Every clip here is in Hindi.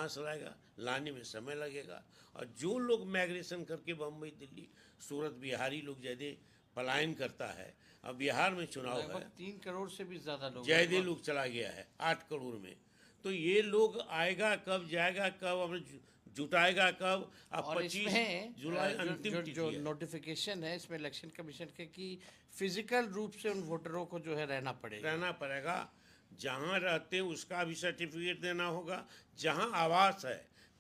कहाँ से लाएगा, लाने में समय लगेगा। और जो लोग माइग्रेशन करके बम्बई, दिल्ली, सूरत, बिहारी लोग जैसे पलायन करता है, अब बिहार में चुनाव है, 3 करोड़ से भी ज्यादा लोग, जयदे लोग चला गया है 8 करोड़ में। तो ये लोग आएगा कब, जाएगा कब, अब जुटाएगा कब। अब और 25 इसमें जुलाई जो, अंतिम जो, तिथि जो है। नोटिफिकेशन है इसमें इलेक्शन कमीशन के कि फिजिकल रूप से उन वोटरों को जो है रहना पड़ेगा। जहाँ रहते हैं उसका भी सर्टिफिकेट देना होगा, जहाँ आवास है,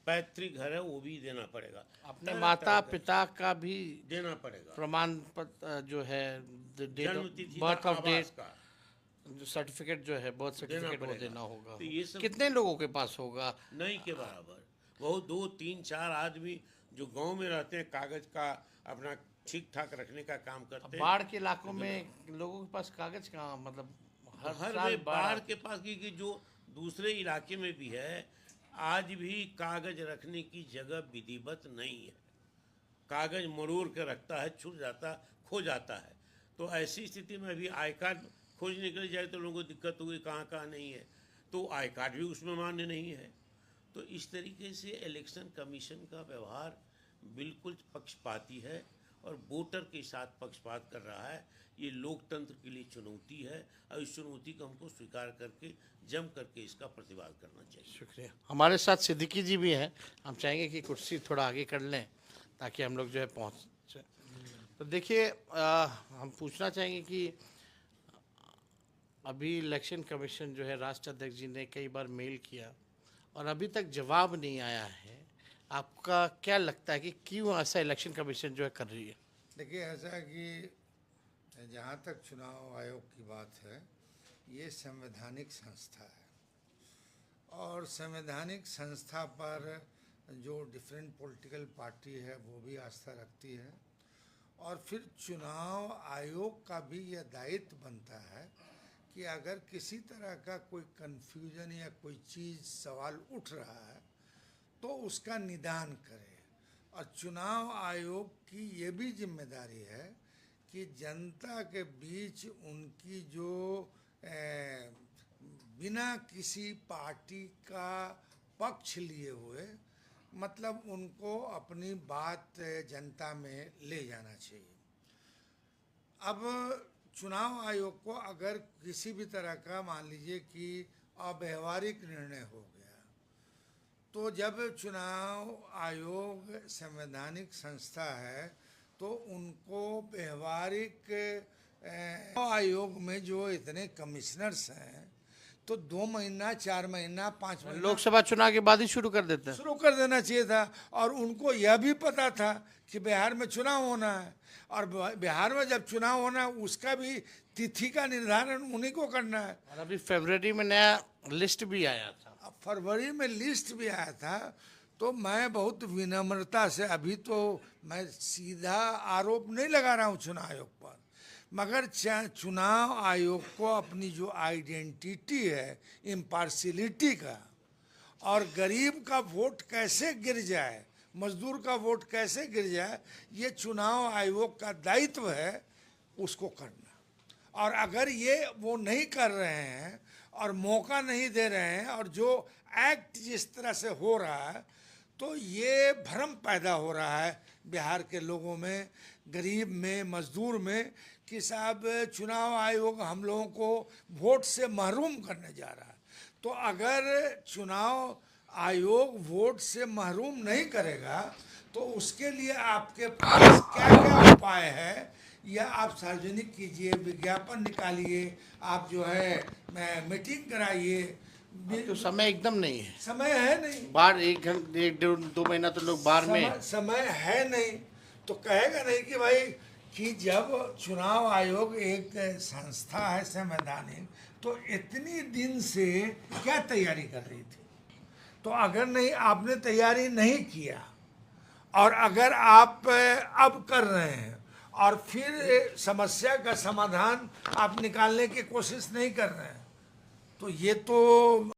पैतृक घर है, वो भी देना पड़ेगा, अपने माता पिता का भी देना पड़ेगा, प्रमाण पत्र जो है, जन्म तिथि का, बर्थ ऑफ आवास डेट का जो सर्टिफिकेट जो है, बर्थ सर्टिफिकेट वो देना होगा। तो ये सब कितने लोगों के पास होगा? नहीं के बराबर। वो 2, 3, 4 आदमी जो गांव में रहते हैं, कागज का अपना ठीक ठाक रखने का काम करते हैं। बाढ़ के इलाकों में लोगों के पास कागज कहाँ, मतलब हर साल में बाढ़ के पास की जो दूसरे इलाके में भी है, आज भी कागज रखने की जगह विधिवत नहीं है। कागज मरोड़ के रखता है, छूट जाता, खो जाता है। तो ऐसी स्थिति में भी आई कार्ड खोजने के लिए जाए तो लोगों को दिक्कत होगी, कहाँ कहाँ नहीं है, तो आई कार्ड भी उसमें मान्य नहीं है। तो इस तरीके से इलेक्शन कमीशन का व्यवहार बिल्कुल पक्षपाती है और वोटर के साथ पक्षपात कर रहा है। ये लोकतंत्र के लिए चुनौती है और इस चुनौती को हमको स्वीकार करके जम करके इसका प्रतिवाद करना चाहिए। शुक्रिया। हमारे साथ सिद्दीकी जी भी हैं, हम चाहेंगे कि कुर्सी थोड़ा आगे कर लें ताकि हम लोग जो है पहुँच। तो देखिए, हम पूछना चाहेंगे कि अभी इलेक्शन कमीशन जो है, राष्ट्र अध्यक्ष जी ने कई बार मेल किया और अभी तक जवाब नहीं आया है। आपका क्या लगता है कि क्यों ऐसा इलेक्शन कमीशन जो है कर रही है? देखिए, ऐसा कि जहाँ तक चुनाव आयोग की बात है, ये संवैधानिक संस्था है और संवैधानिक संस्था पर जो डिफरेंट पॉलिटिकल पार्टी है वो भी आस्था रखती है। और फिर चुनाव आयोग का भी यह दायित्व बनता है कि अगर किसी तरह का कोई कन्फ्यूजन या कोई चीज़ सवाल उठ रहा है तो उसका निदान करे। और चुनाव आयोग की ये भी जिम्मेदारी है कि जनता के बीच उनकी जो बिना किसी पार्टी का पक्ष लिए हुए, मतलब उनको अपनी बात जनता में ले जाना चाहिए। अब चुनाव आयोग को अगर किसी भी तरह का, मान लीजिए कि अव्यवहारिक निर्णय हो गया, तो जब चुनाव आयोग संवैधानिक संस्था है तो उनको व्यवहारिक आयोग में जो इतने कमिश्नर्स हैं, तो 2 महीना, 4 महीना, 5 महीना लोकसभा चुनाव के बाद ही शुरू कर देते हैं। शुरू कर देना चाहिए था। और उनको यह भी पता था कि बिहार में चुनाव होना है और बिहार में जब चुनाव होना है उसका भी तिथि का निर्धारण उन्हीं को करना है। और अभी फरवरी में नया लिस्ट भी आया था। अब फरवरी में लिस्ट भी आया था, तो मैं बहुत विनम्रता से, अभी तो मैं सीधा आरोप नहीं लगा रहा हूँ चुनाव आयोग पर, मगर चुनाव आयोग को अपनी जो आइडेंटिटी है इम्पार्शियलिटी का, और गरीब का वोट कैसे गिर जाए, मजदूर का वोट कैसे गिर जाए, ये चुनाव आयोग का दायित्व है उसको करना। और अगर ये वो नहीं कर रहे हैं और मौका नहीं दे रहे हैं और जो एक्ट जिस तरह से हो रहा है, तो ये भ्रम पैदा हो रहा है बिहार के लोगों में, गरीब में, मजदूर में, कि साहब चुनाव आयोग हम लोगों को वोट से महरूम करने जा रहा है। तो अगर चुनाव आयोग वोट से महरूम नहीं करेगा तो उसके लिए आपके पास क्या क्या उपाय है, या आप सार्वजनिक कीजिए, विज्ञापन निकालिए, आप जो है मीटिंग कराइए। तो समय एकदम नहीं है, समय है नहीं, बाढ़ 1 घंटे 1-2 महीना तो लोग बाढ़ में, समय है नहीं, तो कहेगा नहीं कि भाई, कि जब चुनाव आयोग एक संस्था है संवैधानिक, तो इतनी दिन से क्या तैयारी कर रही थी। तो अगर नहीं, आपने तैयारी नहीं किया और अगर आप अब कर रहे हैं और फिर समस्या का समाधान आप निकालने की कोशिश नहीं कर रहे हैं, तो ये तो